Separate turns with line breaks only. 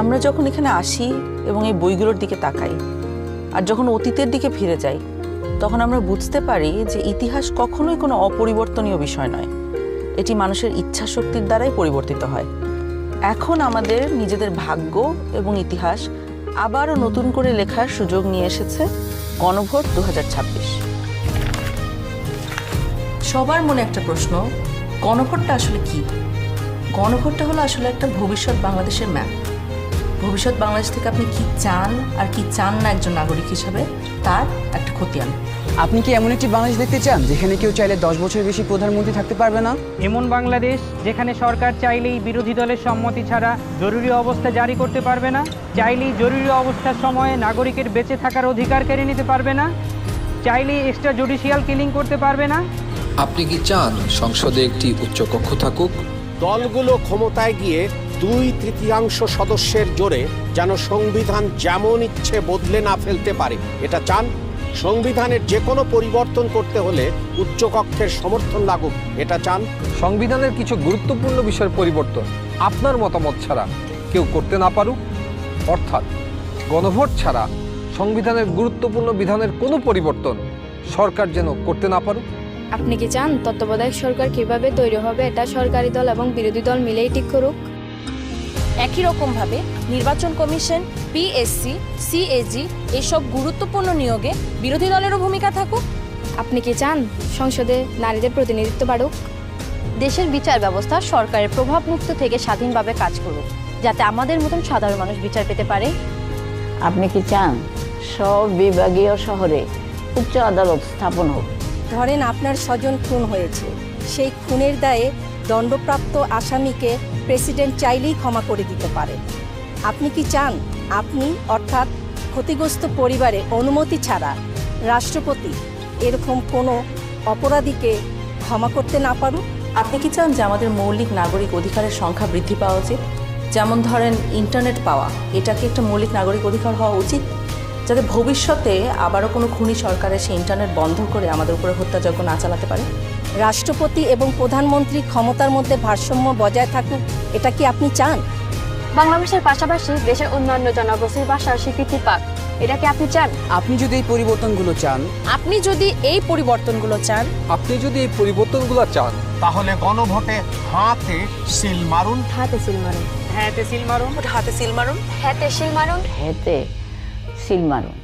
আমরা যখন এখানে আসি এবং এই বইগুলোর দিকে তাকাই আর যখন অতীতের দিকে ফিরে যাই, তখন আমরা বুঝতে পারি যে ইতিহাস কখনোই কোনো অপরিবর্তনীয় বিষয় নয়। এটি মানুষের ইচ্ছা শক্তির দ্বারাই পরিবর্তিত হয়। এখন আমাদের নিজেদের ভাগ্য এবং ইতিহাস আবারও নতুন করে লেখার সুযোগ নিয়ে এসেছে গণভোট 2026। সবার মনে একটা প্রশ্ন, গণভোটটা আসলে কি? গণভোটটা হলো আসলে একটা ভবিষ্যৎ বাংলাদেশের ম্যাপ। ভবিষ্যৎ বাংলাদেশ থেকে আপনি কি চান আর কি চান না একজন নাগরিক হিসাবে, তার একটা খতিয়ান।
আপনি কি এমন একটি বাংলাদেশ দেখতে চান যেখানে কেউ চাইলে 10 বছরের বেশি প্রধানমন্ত্রী থাকতে পারবে না?
এমন বাংলাদেশ যেখানে সরকার চাইলেই বিরোধী দলের সম্মতি ছাড়া জরুরি অবস্থা জারি করতে পারবে না, চাইলেই জরুরি অবস্থার সময়ে নাগরিকের বেঁচে থাকার অধিকার কেড়ে নিতে পারবে না, চাইলেই এক্সট্রা জুডিশিয়াল কিলিং করতে পারবে না?
আপনি কি চান সংসদে একটি উচ্চকক্ষ থাকুক?
দলগুলো ক্ষমতায় গিয়ে 2/3 সদস্যের জোরে যেন সংবিধান যেমন ইচ্ছে বদলে না ফেলতে পারে, এটা চান? সংবিধানের যে কোনো পরিবর্তন করতে হলে উচ্চকক্ষের সমর্থন লাগুক, এটা চান?
সংবিধানের কিছু গুরুত্বপূর্ণ বিষয়ের পরিবর্তন আপনার মতামত ছাড়া কেউ করতে না পারুক, অর্থাৎ গণভোট ছাড়া সংবিধানের গুরুত্বপূর্ণ বিধানের কোনো পরিবর্তন সরকার যেন করতে না পারুক।
আপনি কি চান তত্ত্বাবধায়ক সরকার কিভাবে তৈরি হবে এটা সরকারি দল এবং বিরোধী দল মিলেই ঠিক করুক?
একই রকমভাবে নির্বাচন কমিশন, পিএসসি, সিএজি এসব গুরুত্বপূর্ণ নিয়োগে বিরোধী দলেরও ভূমিকা থাকুক?
আপনি কি চান সংসদে নারীদের প্রতিনিধিত্ব বাড়ুক?
দেশের বিচার ব্যবস্থা সরকারের প্রভাবমুক্ত থেকে স্বাধীনভাবে কাজ করুক, যাতে আমাদের মতন সাধারণ মানুষ বিচার পেতে পারে?
আপনি কি চান সব বিভাগীয় শহরে উচ্চ আদালত স্থাপন হোক?
ধরেন আপনার স্বজন খুন হয়েছে, সেই খুনের দায়ে দণ্ডপ্রাপ্ত আসামিকে প্রেসিডেন্ট চাইলেই ক্ষমা করে দিতে পারে। আপনি কি চান আপনি অর্থাৎ ক্ষতিগ্রস্ত পরিবারের অনুমতি ছাড়া রাষ্ট্রপতি এরকম কোনো অপরাধীকে ক্ষমা করতে না পারুক?
আপনি কি চান যে আমাদের মৌলিক নাগরিক অধিকারের সংখ্যা বৃদ্ধি পাওয়া উচিত? যেমন ধরেন ইন্টারনেট পাওয়া, এটাকে একটা মৌলিক নাগরিক অধিকার হওয়া উচিত, যাতে ভবিষ্যতে আবারও কোনো খুনি সরকারের সেই ইন্টারনেট বন্ধ করে আমাদের উপরে হত্যাযজ্ঞ না চালাতে পারে।
রাষ্ট্রপতি এবং প্রধানমন্ত্রী ক্ষমতার মধ্যে ভারসাম্য বজায় থাকুক, এটা কি আপনি চান?
বাংলা ভাষার পাশাপাশি দেশের অন্যান্য জনগোষ্ঠীর ভাষার স্বীকৃতি পাক, এটা কি আপনি চান?
আপনি যদি এই পরিবর্তনগুলো চান,
আপনি যদি এই পরিবর্তনগুলো চান,
তাহলে গণভোটে হাতে সিল মারুন।
হাতে সিল মারুন।
হাতে সিল মারুন।
হাতে সিল মারুন।
হেতে সিল মারুন।